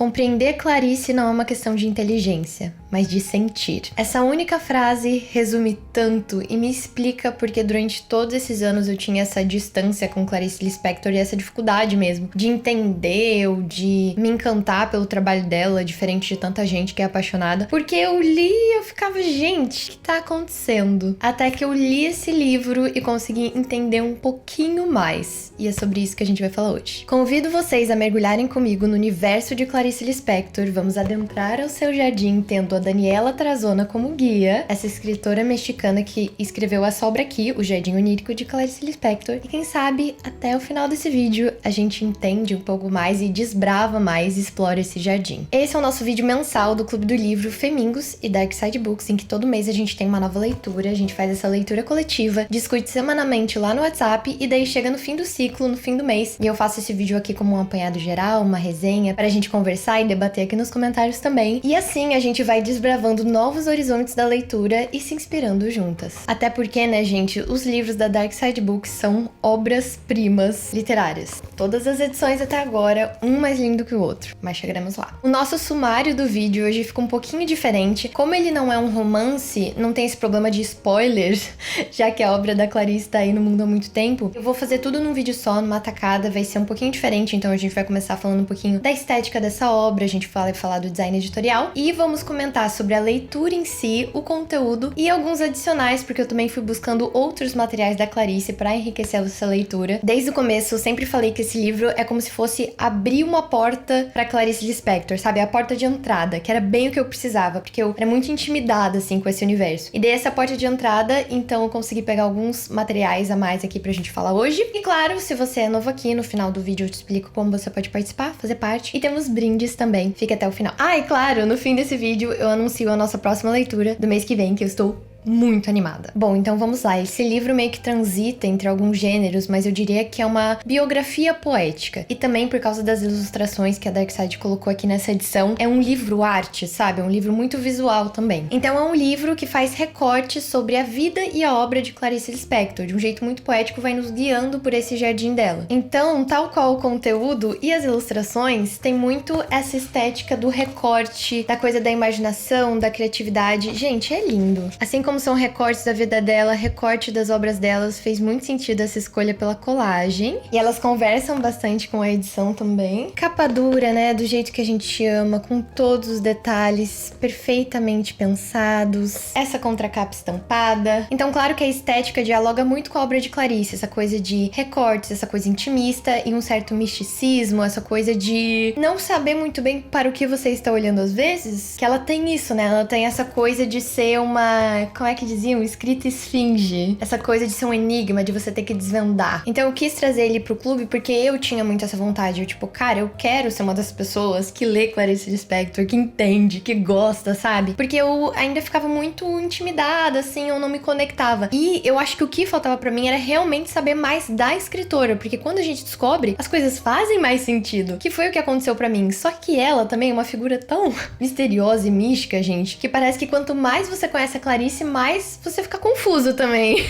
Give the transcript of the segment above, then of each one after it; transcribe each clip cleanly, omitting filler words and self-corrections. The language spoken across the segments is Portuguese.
Compreender Clarice não é uma questão de inteligência, mas de sentir. Essa única frase resume tanto e me explica porque durante todos esses anos eu tinha essa distância com Clarice Lispector e essa dificuldade mesmo de entender ou de me encantar pelo trabalho dela, diferente de tanta gente que é apaixonada. Porque eu li e eu ficava, gente, o que tá acontecendo? Até que eu li esse livro e consegui entender um pouquinho mais. E é sobre isso que a gente vai falar hoje. Convido vocês a mergulharem comigo no universo de Clarice Lispector. Vamos adentrar ao seu jardim tendo a Daniela Tarazona como guia, essa escritora mexicana que escreveu essa obra aqui, O Jardim Onírico de Clarice Lispector. E quem sabe, até o final desse vídeo, a gente entende um pouco mais e desbrava mais e explora esse jardim. Esse é o nosso vídeo mensal do Clube do Livro Femingos e Dark Side Books, em que todo mês a gente tem uma nova leitura, a gente faz essa leitura coletiva, discute semanalmente lá no WhatsApp e daí chega no fim do ciclo, no fim do mês, e eu faço esse vídeo aqui como um apanhado geral, uma resenha, pra gente conversar e debater aqui nos comentários também. E assim a gente vai desbravando novos horizontes da leitura e se inspirando juntas. Até porque, né, gente, os livros da Dark Side Books são obras-primas literárias. Todas as edições até agora, um mais lindo que o outro, mas chegaremos lá. O nosso sumário do vídeo hoje fica um pouquinho diferente. Como ele não é um romance, não tem esse problema de spoilers, já que a obra da Clarice tá aí no mundo há muito tempo, eu vou fazer tudo num vídeo só, numa tacada, vai ser um pouquinho diferente, então a gente vai começar falando um pouquinho da estética dessa obra, a gente vai falar do design editorial e vamos comentar sobre a leitura em si, o conteúdo e alguns adicionais, porque eu também fui buscando outros materiais da Clarice para enriquecer essa leitura. Desde o começo eu sempre falei que esse livro é como se fosse abrir uma porta para Clarice Lispector, sabe? A porta de entrada, que era bem o que eu precisava, porque eu era muito intimidada, assim, com esse universo. E dei essa porta de entrada, então eu consegui pegar alguns materiais a mais aqui pra gente falar hoje. E claro, se você é novo aqui, no final do vídeo eu te explico como você pode participar, fazer parte. E temos brindes também, fica até o final. Ah, e claro, no fim desse vídeo eu anuncio a nossa próxima leitura do mês que vem, que eu estou muito animada. Bom, então vamos lá. Esse livro meio que transita entre alguns gêneros, mas eu diria que é uma biografia poética. E também por causa das ilustrações que a Darkside colocou aqui nessa edição, é um livro arte, sabe? É um livro muito visual também. Então é um livro que faz recortes sobre a vida e a obra de Clarice Lispector. De um jeito muito poético, vai nos guiando por esse jardim dela. Então, tal qual o conteúdo e as ilustrações, tem muito essa estética do recorte, da coisa da imaginação, da criatividade. Gente, é lindo. Assim como são recortes da vida dela, recorte das obras delas, fez muito sentido essa escolha pela colagem. E elas conversam bastante com a edição também. Capa dura, né? Do jeito que a gente ama, com todos os detalhes perfeitamente pensados. Essa contracapa estampada. Então, claro que a estética dialoga muito com a obra de Clarice. Essa coisa de recortes, essa coisa intimista e um certo misticismo, essa coisa de não saber muito bem para o que você está olhando às vezes. Que ela tem isso, né? Ela tem essa coisa de ser uma... Como é que diziam? Escrita esfinge. Essa coisa de ser um enigma, de você ter que desvendar. Então eu quis trazer ele pro clube porque eu tinha muito essa vontade. Eu tipo, cara, eu quero ser uma das pessoas que lê Clarice Lispector, que entende, que gosta, sabe? Porque eu ainda ficava muito intimidada, assim, eu não me conectava. E eu acho que o que faltava pra mim era realmente saber mais da escritora, porque quando a gente descobre, as coisas fazem mais sentido. Que foi o que aconteceu pra mim. Só que ela também é uma figura tão misteriosa e mística, gente, que parece que quanto mais você conhece a Clarice, mais você fica confuso também.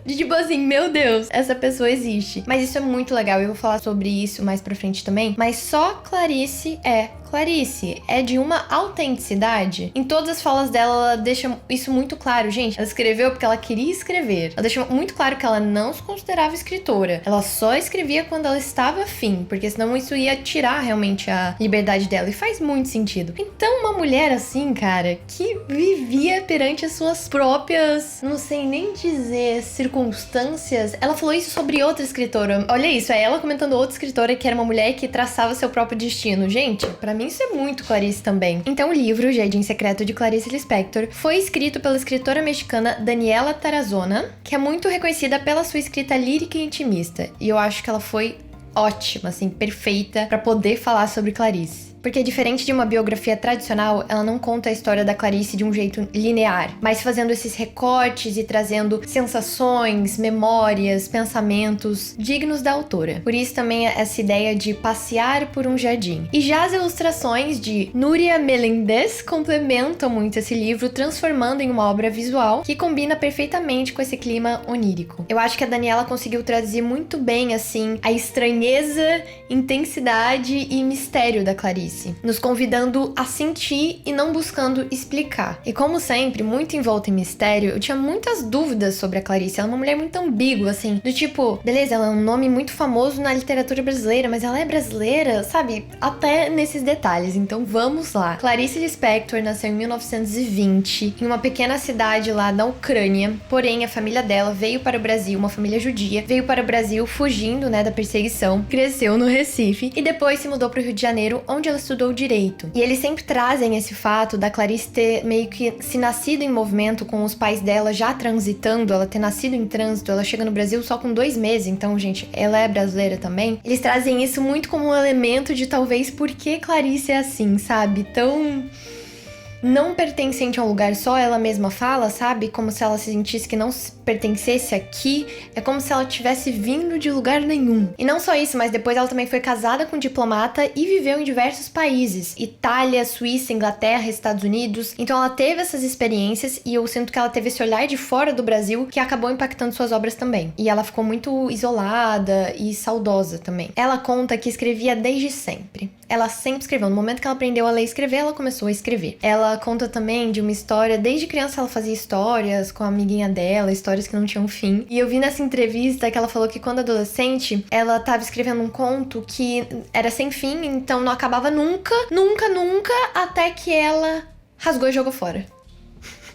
De tipo assim, meu Deus, essa pessoa existe. Mas isso é muito legal, eu vou falar sobre isso mais pra frente também. Mas só Clarice é Clarice, é de uma autenticidade. Em todas as falas dela, ela deixa isso muito claro. Gente, ela escreveu porque ela queria escrever. Ela deixa muito claro que ela não se considerava escritora. Ela só escrevia quando ela estava afim, porque senão isso ia tirar realmente a liberdade dela. E faz muito sentido. Então, uma mulher assim, cara, que vivia perante as suas próprias, não sei nem dizer, circunstâncias. Ela falou isso sobre outra escritora. Olha isso, é ela comentando outra escritora que era uma mulher que traçava seu próprio destino. Gente, pra mim isso é muito Clarice também. Então o livro, Jardim Secreto de Clarice Lispector, foi escrito pela escritora mexicana Daniela Tarazona, que é muito reconhecida pela sua escrita lírica e intimista. E eu acho que ela foi ótima, assim, perfeita pra poder falar sobre Clarice. Porque diferente de uma biografia tradicional, ela não conta a história da Clarice de um jeito linear, mas fazendo esses recortes e trazendo sensações, memórias, pensamentos dignos da autora. Por isso também essa ideia de passear por um jardim. E já as ilustrações de Núria Melendez complementam muito esse livro, transformando em uma obra visual que combina perfeitamente com esse clima onírico. Eu acho que a Daniela conseguiu traduzir muito bem, assim, a estranheza, intensidade e mistério da Clarice. romance, nos convidando a sentir e não buscando explicar. E como sempre, muito envolta em mistério, eu tinha muitas dúvidas sobre a Clarice. Ela é uma mulher muito ambígua, assim, do tipo, beleza, ela é um nome muito famoso na literatura brasileira, mas ela é brasileira, sabe? Até nesses detalhes. Então vamos lá. Clarice Lispector nasceu em 1920, em uma pequena cidade lá da Ucrânia, porém a família dela veio para o Brasil, uma família judia, veio para o Brasil fugindo, né, da perseguição, cresceu no Recife e depois se mudou para o Rio de Janeiro, onde ela estudou direito. E eles sempre trazem esse fato da Clarice ter meio que se nascido em movimento com os pais dela já transitando, ela ter nascido em trânsito, ela chega no Brasil só com 2 meses, então, gente, ela é brasileira também. Eles trazem isso muito como um elemento de talvez por que Clarice é assim, sabe? Tão não pertencente a um lugar só, ela mesma fala, sabe? Como se ela se sentisse que não pertencesse aqui, é como se ela tivesse vindo de lugar nenhum. E não só isso, mas depois ela também foi casada com um diplomata e viveu em diversos países, Itália, Suíça, Inglaterra, Estados Unidos. Então ela teve essas experiências e eu sinto que ela teve esse olhar de fora do Brasil que acabou impactando suas obras também. E ela ficou muito isolada e saudosa também. Ela conta que escrevia desde sempre. Ela sempre escreveu. No momento que ela aprendeu a ler e escrever, ela começou a escrever. Ela conta também de uma história, desde criança ela fazia histórias com a amiguinha dela, histórias que não tinham fim. E eu vi nessa entrevista que ela falou que quando adolescente, ela tava escrevendo um conto que era sem fim, então não acabava nunca, nunca, nunca, até que ela rasgou e jogou fora.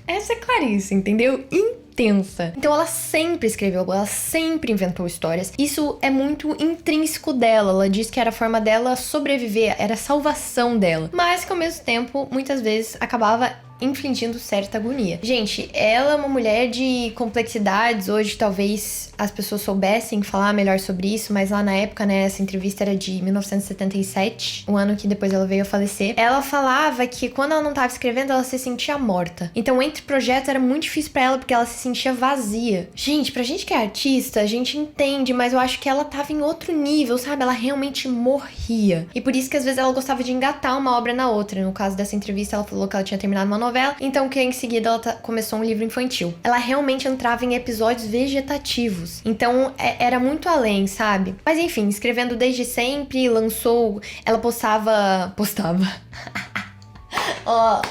Essa é Clarice, entendeu? Intensa. Então ela sempre escreveu, ela sempre inventou histórias. Isso é muito intrínseco dela. Ela diz que era a forma dela sobreviver, era a salvação dela. Mas que ao mesmo tempo, muitas vezes, acabava infligindo certa agonia. Gente, ela é uma mulher de complexidades. Hoje talvez as pessoas soubessem falar melhor sobre isso, mas lá na época, né, essa entrevista era de 1977, o ano que depois ela veio a falecer. Ela falava que quando ela não estava escrevendo, ela se sentia morta. Então, entre projetos era muito difícil pra ela porque ela se sentia vazia. Gente, pra gente que é artista, a gente entende, mas eu acho que ela tava em outro nível, sabe? Ela realmente morria. E por isso que às vezes ela gostava de engatar uma obra na outra. No caso dessa entrevista, ela falou que ela tinha terminado uma novela, então que em seguida ela começou um livro infantil. Ela realmente entrava em episódios vegetativos. Então era muito além, sabe? Mas enfim, escrevendo desde sempre, lançou... Ela postava... Ó,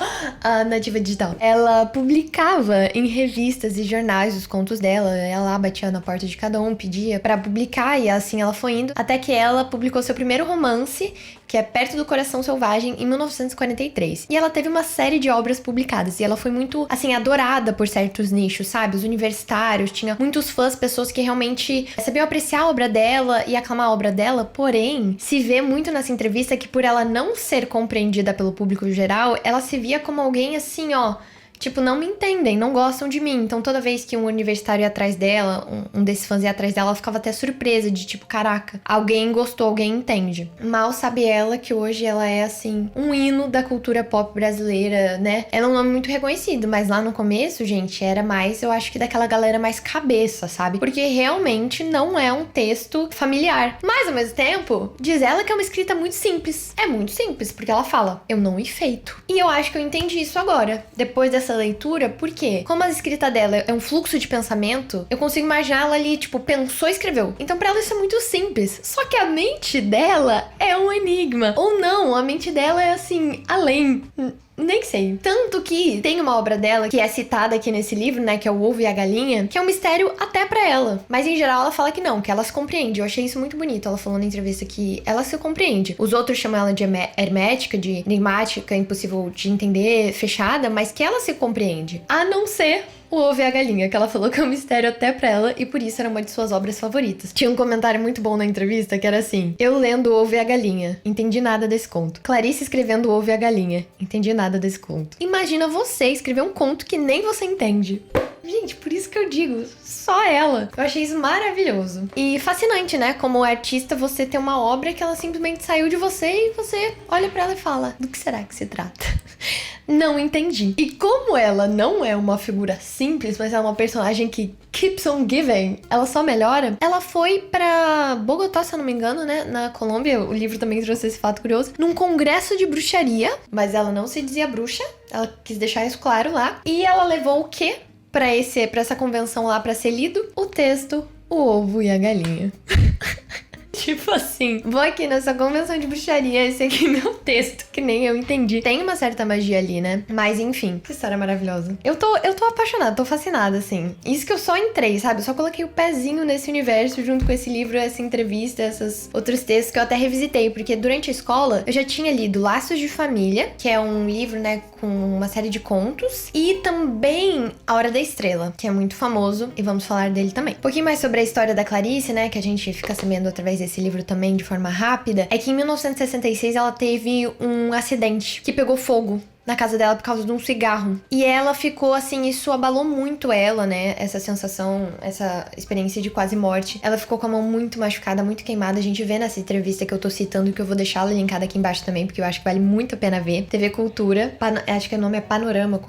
a nativa digital. Ela publicava em revistas e jornais os contos dela. Ela batia na porta de cada um, pedia pra publicar, e assim ela foi indo. Até que ela publicou seu primeiro romance, que é Perto do Coração Selvagem, em 1943. E ela teve uma série de obras publicadas. E ela foi muito, assim, adorada por certos nichos, sabe? Os universitários, tinha muitos fãs, pessoas que realmente sabiam apreciar a obra dela e aclamar a obra dela. Porém, se vê muito nessa entrevista que por ela não ser compreendida pelo público geral, ela se via como alguém assim, ó... Tipo, não me entendem, não gostam de mim. Então, toda vez que um universitário ia atrás dela, um desses fãs ia atrás dela, ela ficava até surpresa de tipo, caraca, alguém gostou, alguém entende. Mal sabe ela que hoje ela é, assim, um hino da cultura pop brasileira, né? Ela é um nome muito reconhecido, mas lá no começo, gente, era mais, eu acho que daquela galera mais cabeça, sabe? Porque realmente não é um texto familiar. Mas, ao mesmo tempo, diz ela que é uma escrita muito simples. É muito simples, porque ela fala, eu não enfeito. E eu acho que eu entendi isso agora. Depois dessa leitura, porque como a escrita dela é um fluxo de pensamento, eu consigo imaginar ela ali, tipo, pensou e escreveu. Então pra ela isso é muito simples. Só que a mente dela é um enigma. Ou não, a mente dela é assim, além... Nem sei. Tanto que tem uma obra dela que é citada aqui nesse livro, né? Que é O Ovo e a Galinha, que é um mistério até pra ela. Mas em geral ela fala que não, que ela se compreende. Eu achei isso muito bonito. Ela falou na entrevista que ela se compreende. Os outros chamam ela de hermética, de enigmática, impossível de entender, fechada, mas que ela se compreende. A não ser O Ovo e a Galinha, que ela falou que é um mistério até pra ela e por isso era uma de suas obras favoritas. Tinha um comentário muito bom na entrevista que era assim: eu lendo O Ovo e a Galinha, entendi nada desse conto. Clarice escrevendo O Ovo e a Galinha, entendi nada desse conto. Imagina você escrever um conto que nem você entende. Gente, por isso que eu digo, só ela. Eu achei isso maravilhoso. E fascinante, né? Como artista, você ter uma obra que ela simplesmente saiu de você e você olha pra ela e fala, do que será que se trata? Não entendi. E como ela não é uma figura simples, mas é uma personagem que keeps on giving, ela só melhora, ela foi pra Bogotá, se eu não me engano, né? Na Colômbia, o livro também trouxe esse fato curioso, num congresso de bruxaria, mas ela não se dizia bruxa, ela quis deixar isso claro lá. E ela levou o quê? Pra essa convenção lá pra ser lido? O texto O Ovo e a Galinha. Tipo assim, vou aqui nessa convenção de bruxaria, esse aqui é meu texto, que nem eu entendi. Tem uma certa magia ali, né? Mas enfim, que história maravilhosa. Eu tô apaixonada, tô fascinada, assim. Isso que eu só entrei, sabe? Eu só coloquei o pezinho nesse universo junto com esse livro, essa entrevista, esses outros textos que eu até revisitei, porque durante a escola eu já tinha lido Laços de Família, que é um livro, né, com uma série de contos, e também A Hora da Estrela, que é muito famoso, e vamos falar dele também. Um pouquinho mais sobre a história da Clarice, né, que a gente fica sabendo através desse livro também de forma rápida, é que em 1966 ela teve um acidente que pegou fogo na casa dela por causa de um cigarro. E ela ficou assim, isso abalou muito ela, né? Essa sensação, essa experiência de quase morte. Ela ficou com a mão muito machucada, muito queimada. A gente vê nessa entrevista que eu tô citando, que eu vou deixar ela linkada aqui embaixo também, porque eu acho que vale muito a pena ver. TV Cultura, acho que o nome é Panorama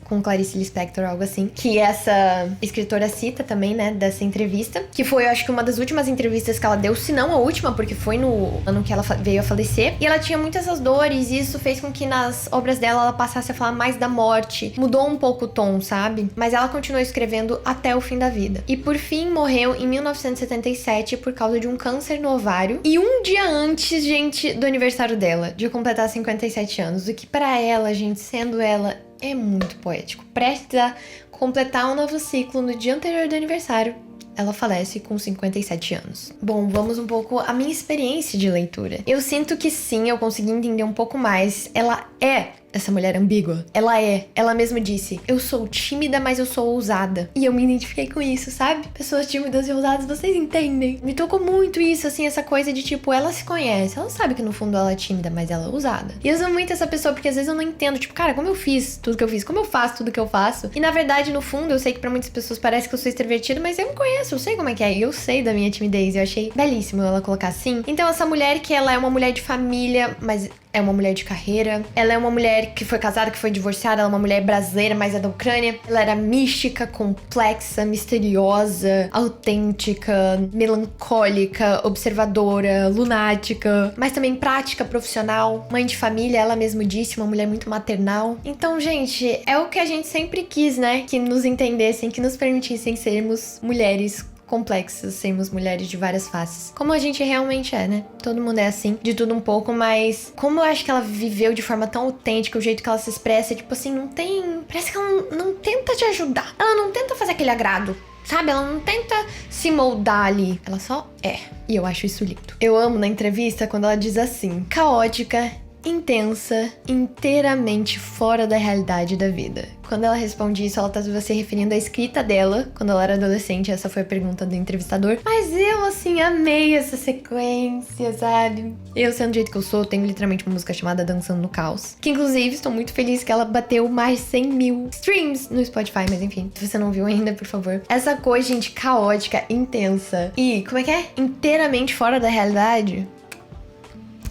com Clarice Lispector, algo assim. Que essa escritora cita também, né? Dessa entrevista. Que foi, eu acho que uma das últimas entrevistas que ela deu, se não a última, porque foi no ano que ela veio a falecer. E ela tinha muitas essas dores, e isso fez com que nas obras dela ela passasse a falar mais da morte. Mudou um pouco o tom, sabe? Mas ela continuou escrevendo até o fim da vida. E por fim morreu em 1977 por causa de um câncer no ovário. E um dia antes, gente, do aniversário dela, de completar 57 anos. O que pra ela, gente, sendo ela, é muito poético. Prestes a completar um novo ciclo no dia anterior do aniversário, ela falece com 57 anos. Bom, vamos um pouco à minha experiência de leitura. Eu sinto que sim, eu consegui entender um pouco mais. Ela é essa mulher ambígua. Ela mesma disse, eu sou tímida, mas eu sou ousada. E eu me identifiquei com isso, sabe? Pessoas tímidas e ousadas, vocês entendem? Me tocou muito isso, assim, essa coisa de tipo, ela se conhece, ela sabe que no fundo ela é tímida, mas ela é ousada. E eu sou muito essa pessoa, porque às vezes eu não entendo, tipo, cara, como eu fiz tudo que eu fiz? Como eu faço tudo que eu faço? E na verdade, no fundo, eu sei que pra muitas pessoas parece que eu sou extrovertida, mas eu me conheço, eu sei como é que é. E eu sei da minha timidez, eu achei belíssimo ela colocar assim. Então essa mulher que ela é uma mulher de família, mas é uma mulher de carreira. Ela é uma mulher que foi casada, que foi divorciada. Ela é uma mulher brasileira, mas é da Ucrânia. Ela era mística, complexa, misteriosa, autêntica, melancólica, observadora, lunática, mas também prática, profissional, mãe de família, ela mesma disse, uma mulher muito maternal. Então, gente, é o que a gente sempre quis, né? Que nos entendessem, que nos permitissem sermos mulheres complexas, sermos mulheres de várias faces. Como a gente realmente é, né? Todo mundo é assim, de tudo um pouco, mas como eu acho que ela viveu de forma tão autêntica, o jeito que ela se expressa, tipo assim, não tem... Parece que ela não tenta te ajudar. Ela não tenta fazer aquele agrado, sabe? Ela não tenta se moldar ali. Ela só é. E eu acho isso lindo. Eu amo na entrevista quando ela diz assim, caótica, intensa, inteiramente fora da realidade da vida. Quando ela responde isso, ela tá se referindo à escrita dela, quando ela era adolescente. Essa foi a pergunta do entrevistador. Mas eu, assim, amei essa sequência, sabe? Eu, sendo do jeito que eu sou, tenho literalmente uma música chamada Dançando no Caos, que inclusive estou muito feliz que ela bateu mais de 100 mil streams no Spotify, mas enfim, se você não viu ainda, por favor. Essa coisa, gente, caótica, intensa e, como é que é? Inteiramente fora da realidade.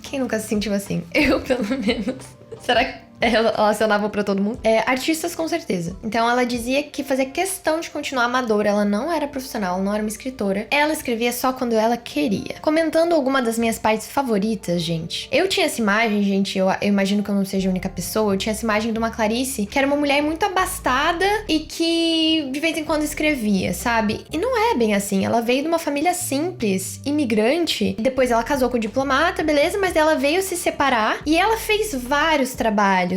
Quem nunca se sentiu assim? Eu, pelo menos. Será que ela relacionava pra todo mundo? Artistas, com certeza. Então, ela dizia que fazia questão de continuar amadora. Ela não era profissional, ela não era uma escritora. Ela escrevia só quando ela queria. Comentando alguma das minhas partes favoritas, gente. Eu tinha essa imagem, gente, eu imagino que eu não seja a única pessoa. Eu tinha essa imagem de uma Clarice, que era uma mulher muito abastada e que de vez em quando escrevia, sabe? E não é bem assim. Ela veio de uma família simples, imigrante. E depois ela casou com um diplomata, beleza? Mas ela veio se separar e ela fez vários trabalhos.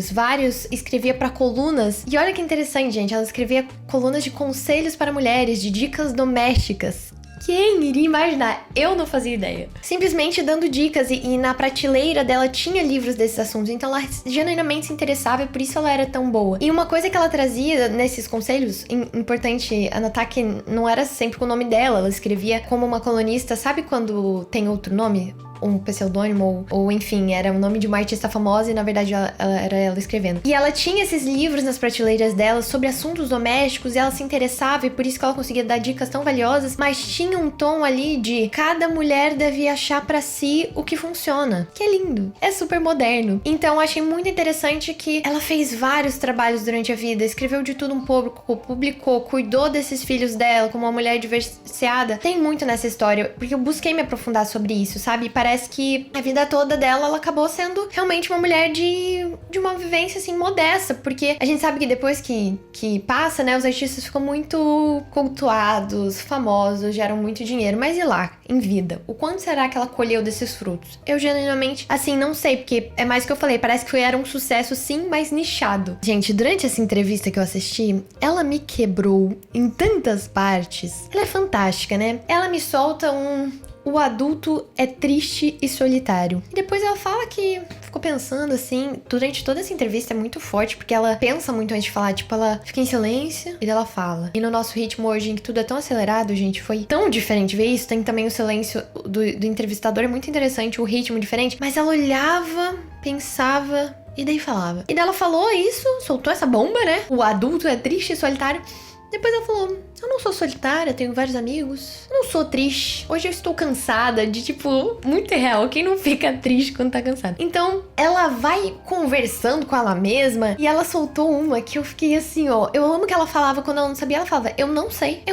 Escrevia pra colunas. E olha que interessante, gente, ela escrevia colunas de conselhos para mulheres, de dicas domésticas. Quem iria imaginar? Eu não fazia ideia. Simplesmente dando dicas e na prateleira dela tinha livros desses assuntos. Então ela genuinamente se interessava e por isso ela era tão boa. E uma coisa que ela trazia nesses conselhos, importante anotar que não era sempre com o nome dela. Ela escrevia como uma colunista. Sabe quando tem outro nome? Um pseudônimo, ou enfim, era o nome de uma artista famosa e na verdade era ela escrevendo. E ela tinha esses livros nas prateleiras dela sobre assuntos domésticos e ela se interessava e por isso que ela conseguia dar dicas tão valiosas, mas tinha um tom ali de cada mulher deve achar pra si o que funciona. Que é lindo, é super moderno. Então eu achei muito interessante que ela fez vários trabalhos durante a vida, escreveu de tudo um pouco, publicou, cuidou desses filhos dela como uma mulher divorciada. Tem muito nessa história, porque eu busquei me aprofundar sobre isso, sabe? parece que a vida toda dela, ela acabou sendo realmente uma mulher de uma vivência, assim, modesta. Porque a gente sabe que depois que passa, né, os artistas ficam muito cultuados, famosos, geram muito dinheiro. Mas e lá, em vida? O quanto será que ela colheu desses frutos? Eu genuinamente, assim, não sei, porque é mais o que eu falei, parece que era um sucesso, sim, mas nichado. Gente, durante essa entrevista que eu assisti, ela me quebrou em tantas partes. Ela é fantástica, né? Ela me solta o adulto é triste e solitário. E depois ela fala que ficou pensando, assim, durante toda essa entrevista é muito forte, porque ela pensa muito antes de falar, tipo, ela fica em silêncio e ela fala. E no nosso ritmo hoje, em que tudo é tão acelerado, gente, foi tão diferente ver isso. Tem também o silêncio do entrevistador, é muito interessante, o ritmo diferente. Mas ela olhava, pensava e daí falava. E daí ela falou isso, soltou essa bomba, né? O adulto é triste e solitário. Depois ela falou, eu não sou solitária, tenho vários amigos, eu não sou triste. Hoje eu estou cansada de, tipo, muito real. Quem não fica triste quando tá cansado? Então, ela vai conversando com ela mesma e ela soltou uma que eu fiquei assim, ó. Eu amo que ela falava quando ela não sabia, ela falava, eu não sei.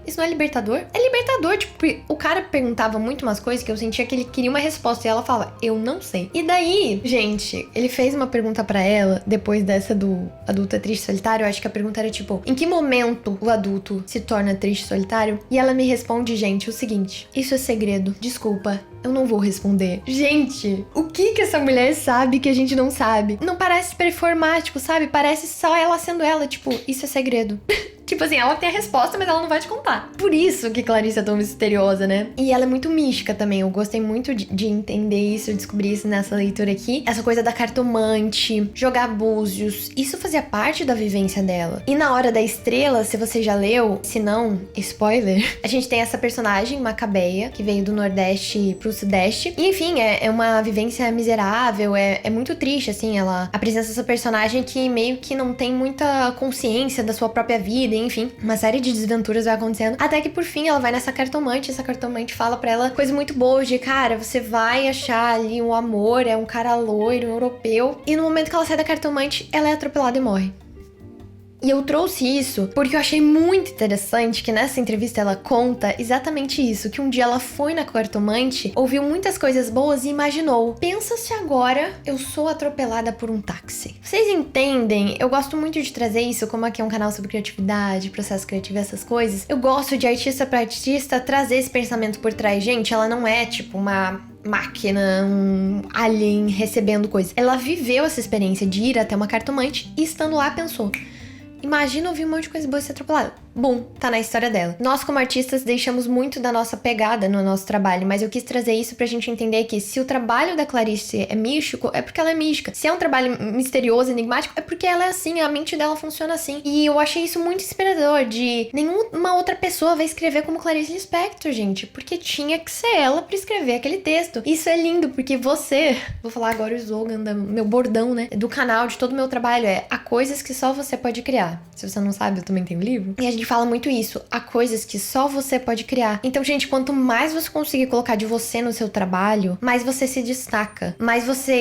Isso não é libertador? É libertador, tipo, o cara perguntava muito umas coisas que eu sentia que ele queria uma resposta e ela falava, eu não sei. E daí, gente, ele fez uma pergunta pra ela, depois dessa do adulto é triste e solitário, eu acho que a pergunta era tipo, em que momento o adulto se torna triste e solitário? E ela me responde, gente, o seguinte, isso é segredo, desculpa, eu não vou responder. Gente, o que essa mulher sabe que a gente não sabe? Não parece performático, sabe? Parece só ela sendo ela, tipo, isso é segredo. Tipo assim, ela tem a resposta, mas ela não vai te contar. Por isso que Clarice é tão misteriosa, né? E ela é muito mística também. Eu gostei muito de entender isso, descobrir isso nessa leitura aqui. Essa coisa da cartomante, jogar búzios. Isso fazia parte da vivência dela. E na Hora da Estrela, se você já leu, se não, spoiler, a gente tem essa personagem, Macabeia, que veio do Nordeste pro Sudeste. E enfim, é uma vivência miserável, é muito triste, assim. Ela apresenta essa personagem que meio que não tem muita consciência da sua própria vida, enfim, uma série de desventuras vai acontecendo, até que por fim ela vai nessa cartomante, essa cartomante fala pra ela coisa muito boa de, cara, você vai achar ali um amor, é um cara loiro, um europeu, e no momento que ela sai da cartomante, ela é atropelada e morre. E eu trouxe isso porque eu achei muito interessante que nessa entrevista ela conta exatamente isso, que um dia ela foi na cartomante, ouviu muitas coisas boas e imaginou, pensa se agora eu sou atropelada por um táxi. Vocês entendem? Eu gosto muito de trazer isso, como aqui é um canal sobre criatividade, processo criativo e essas coisas. Eu gosto de artista pra artista trazer esse pensamento por trás. Gente, ela não é tipo uma máquina, um alien recebendo coisas. Ela viveu essa experiência de ir até uma cartomante e estando lá pensou, imagina ouvir um monte de coisa boa e ser atropelada. Bom, tá na história dela. Nós, como artistas, deixamos muito da nossa pegada no nosso trabalho, mas eu quis trazer isso pra gente entender que se o trabalho da Clarice é místico, é porque ela é mística. Se é um trabalho misterioso, enigmático, é porque ela é assim, a mente dela funciona assim. E eu achei isso muito inspirador, de nenhuma outra pessoa vai escrever como Clarice Lispector, gente, porque tinha que ser ela pra escrever aquele texto. Isso é lindo, porque você... Vou falar agora o slogan do meu bordão, né? Do canal, de todo o meu trabalho, há coisas que só você pode criar. Se você não sabe, eu também tenho livro. E a gente fala muito isso. Há coisas que só você pode criar. Então, gente, quanto mais você conseguir colocar de você no seu trabalho, mais você se destaca.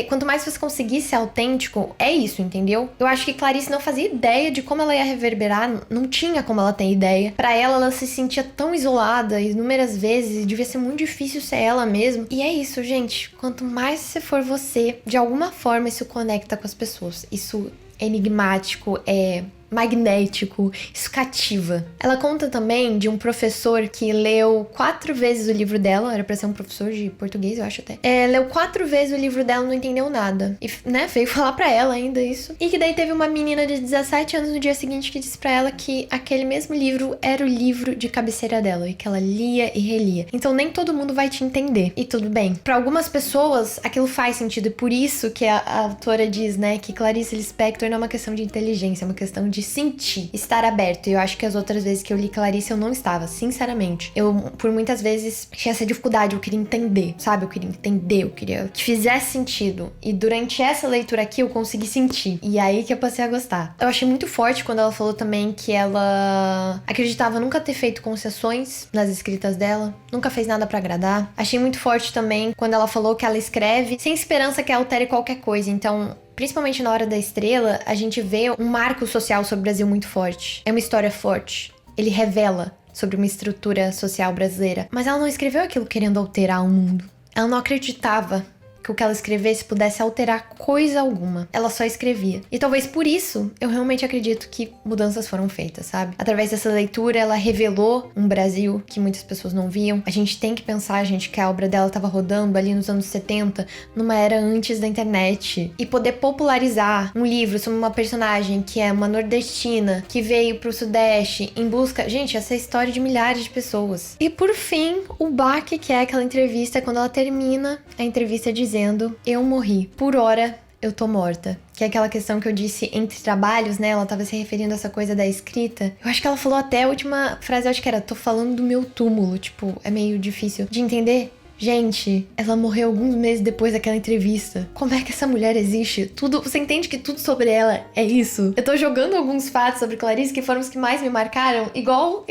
Quanto mais você conseguir ser autêntico, é isso, entendeu? Eu acho que Clarice não fazia ideia de como ela ia reverberar. Não tinha como ela ter ideia. Pra ela se sentia tão isolada inúmeras vezes. Devia ser muito difícil ser ela mesma. E é isso, gente. Quanto mais você for você, de alguma forma isso conecta com as pessoas. Isso é enigmático, é magnético, isso cativa. Ela conta também de um professor que leu 4 vezes o livro dela, era pra ser um professor de português, eu acho até. Leu 4 vezes o livro dela, não entendeu nada. E, né, veio falar pra ela ainda isso. E que daí teve uma menina de 17 anos no dia seguinte que disse pra ela que aquele mesmo livro era o livro de cabeceira dela, e que ela lia e relia. Então nem todo mundo vai te entender. E tudo bem. Pra algumas pessoas, aquilo faz sentido, e por isso que a autora diz, né, que Clarice Lispector não é uma questão de inteligência, é uma questão de sentir, estar aberto. E eu acho que as outras vezes que eu li Clarice eu não estava, sinceramente. Eu, por muitas vezes, tinha essa dificuldade, eu queria entender, sabe? Eu queria entender, eu queria que fizesse sentido. E durante essa leitura aqui eu consegui sentir. E aí que eu passei a gostar. Eu achei muito forte quando ela falou também que ela acreditava nunca ter feito concessões nas escritas dela, nunca fez nada pra agradar. Achei muito forte também quando ela falou que ela escreve sem esperança que altere qualquer coisa. Então, principalmente na Hora da Estrela, a gente vê um marco social sobre o Brasil muito forte. É uma história forte. Ele revela sobre uma estrutura social brasileira. Mas ela não escreveu aquilo querendo alterar o mundo. Ela não acreditava que o que ela escrevesse pudesse alterar coisa alguma. Ela só escrevia. E talvez por isso eu realmente acredito que mudanças foram feitas, sabe? Através dessa leitura, ela revelou um Brasil que muitas pessoas não viam. A gente tem que pensar, gente, que a obra dela estava rodando ali nos anos 70, numa era antes da internet. E poder popularizar um livro sobre uma personagem que é uma nordestina, que veio pro Sudeste em busca... Gente, essa é a história de milhares de pessoas. E por fim, o baque que é aquela entrevista, quando ela termina a entrevista dizendo: eu morri. Por hora, eu tô morta. Que é aquela questão que eu disse entre trabalhos, né? Ela tava se referindo a essa coisa da escrita. Eu acho que ela falou até a última frase, eu acho que era: tô falando do meu túmulo. Tipo, é meio difícil de entender. Gente, ela morreu alguns meses depois daquela entrevista. Como é que essa mulher existe? Tudo, você entende que tudo sobre ela é isso? Eu tô jogando alguns fatos sobre Clarice que foram os que mais me marcaram, igual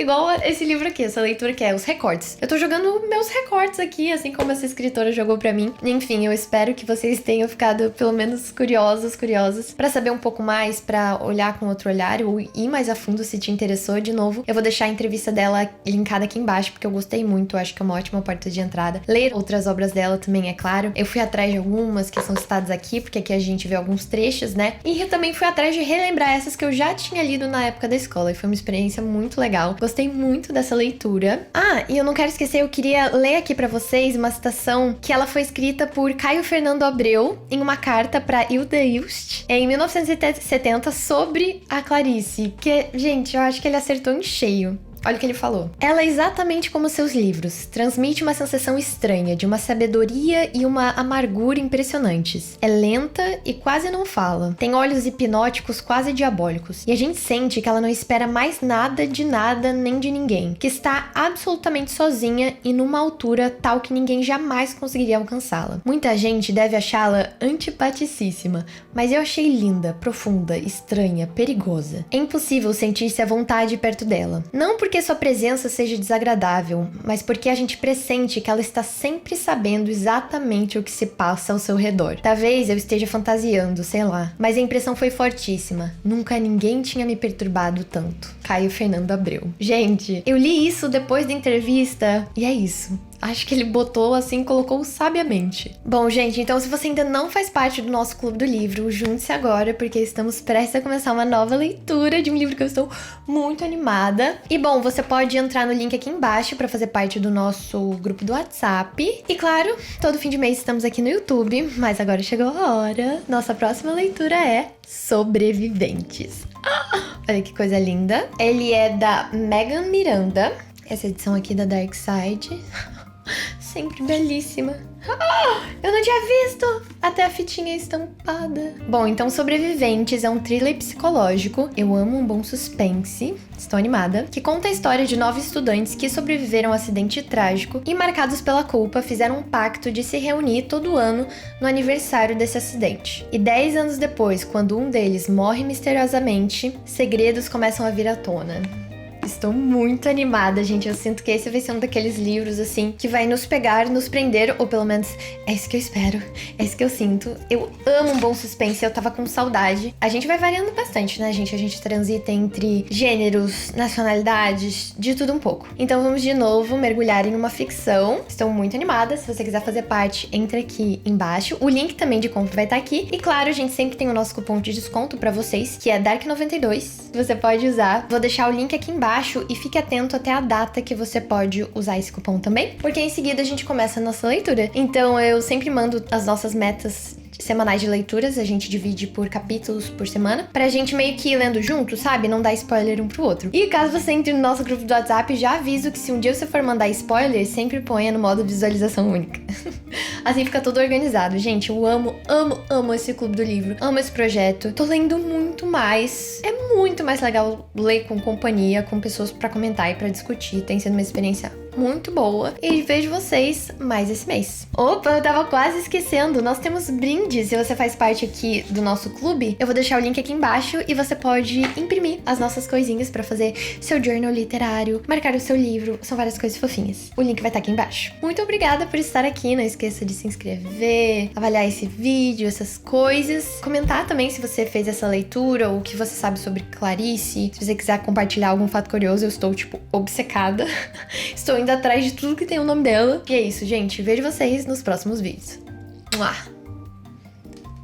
esse livro aqui, essa leitura que é Os Recortes. Eu tô jogando meus recortes aqui, assim como essa escritora jogou pra mim. Enfim, eu espero que vocês tenham ficado pelo menos curiosos pra saber um pouco mais, pra olhar com outro olhar ou ir mais a fundo se te interessou. De novo, eu vou deixar a entrevista dela linkada aqui embaixo, porque eu gostei muito, acho que é uma ótima porta de entrada. Ler outras obras dela também, é claro. Eu fui atrás de algumas que são citadas aqui, porque aqui a gente vê alguns trechos, né? E eu também fui atrás de relembrar essas que eu já tinha lido na época da escola, e foi uma experiência muito legal. Gostei muito dessa leitura. Ah, e eu não quero esquecer, eu queria ler aqui pra vocês uma citação que ela foi escrita por Caio Fernando Abreu em uma carta pra Hilda Ilst em 1970 sobre a Clarice, que, gente, eu acho que ele acertou em cheio. Olha o que ele falou. Ela é exatamente como seus livros. Transmite uma sensação estranha, de uma sabedoria e uma amargura impressionantes. É lenta e quase não fala. Tem olhos hipnóticos quase diabólicos. E a gente sente que ela não espera mais nada de nada nem de ninguém. Que está absolutamente sozinha e numa altura tal que ninguém jamais conseguiria alcançá-la. Muita gente deve achá-la antipaticíssima, mas eu achei linda, profunda, estranha, perigosa. É impossível sentir-se à vontade perto dela. Não porque sua presença seja desagradável, mas porque a gente pressente que ela está sempre sabendo exatamente o que se passa ao seu redor. Talvez eu esteja fantasiando, sei lá, mas a impressão foi fortíssima. Nunca ninguém tinha me perturbado tanto. Caio Fernando Abreu. Gente, eu li isso depois da entrevista e é isso. Acho que ele botou assim, colocou sabiamente. Bom, gente, então se você ainda não faz parte do nosso Clube do Livro, junte-se agora, porque estamos prestes a começar uma nova leitura de um livro que eu estou muito animada. E bom, você pode entrar no link aqui embaixo para fazer parte do nosso grupo do WhatsApp. E claro, todo fim de mês estamos aqui no YouTube, mas agora chegou a hora. Nossa próxima leitura é Sobreviventes. Olha que coisa linda. Ele é da Megan Miranda. Essa edição aqui da Dark Side. Sempre belíssima. Eu não tinha visto! Até a fitinha estampada. Bom, então Sobreviventes é um thriller psicológico. Eu amo um bom suspense. Estou animada. Que conta a história de 9 estudantes que sobreviveram a um acidente trágico e, marcados pela culpa, fizeram um pacto de se reunir todo ano no aniversário desse acidente. E 10 anos depois, quando um deles morre misteriosamente, segredos começam a vir à tona. Estou muito animada, gente. Eu sinto que esse vai ser um daqueles livros, assim, que vai nos pegar, nos prender, ou pelo menos é isso que eu espero, é isso que eu sinto. Eu amo um bom suspense, eu tava com saudade. A gente vai variando bastante, né, gente? A gente transita entre gêneros, nacionalidades, de tudo um pouco. Então vamos de novo mergulhar em uma ficção. Estou muito animada. Se você quiser fazer parte, entre aqui embaixo. O link também de compra vai estar aqui. E claro, a gente sempre tem o nosso cupom de desconto pra vocês, que é DARK92. Você pode usar. Vou deixar o link aqui embaixo. E fique atento até a data que você pode usar esse cupom também, porque em seguida a gente começa a nossa leitura. Então eu sempre mando as nossas metas semanais de leituras, a gente divide por capítulos por semana, pra gente meio que ir lendo junto, sabe? Não dar spoiler um pro outro. E caso você entre no nosso grupo do WhatsApp, já aviso que se um dia você for mandar spoiler, sempre ponha no modo visualização única. Assim fica tudo organizado. Gente, eu amo esse Clube do Livro, amo esse projeto. Tô lendo muito mais. É muito mais legal ler com companhia, com pessoas pra comentar e pra discutir. Tem sido uma experiência muito boa. E vejo vocês mais esse mês. Opa, eu tava quase esquecendo. Nós temos brindes. Se você faz parte aqui do nosso clube, eu vou deixar o link aqui embaixo e você pode imprimir as nossas coisinhas pra fazer seu journal literário, marcar o seu livro. São várias coisas fofinhas. O link vai estar aqui embaixo. Muito obrigada por estar aqui. Não esqueça de se inscrever, avaliar esse vídeo, essas coisas. Comentar também se você fez essa leitura ou o que você sabe sobre Clarice. Se você quiser compartilhar algum fato curioso, eu estou, tipo, obcecada. Estou indo indo atrás de tudo que tem o nome dela. E é isso, gente. Vejo vocês nos próximos vídeos. Mua!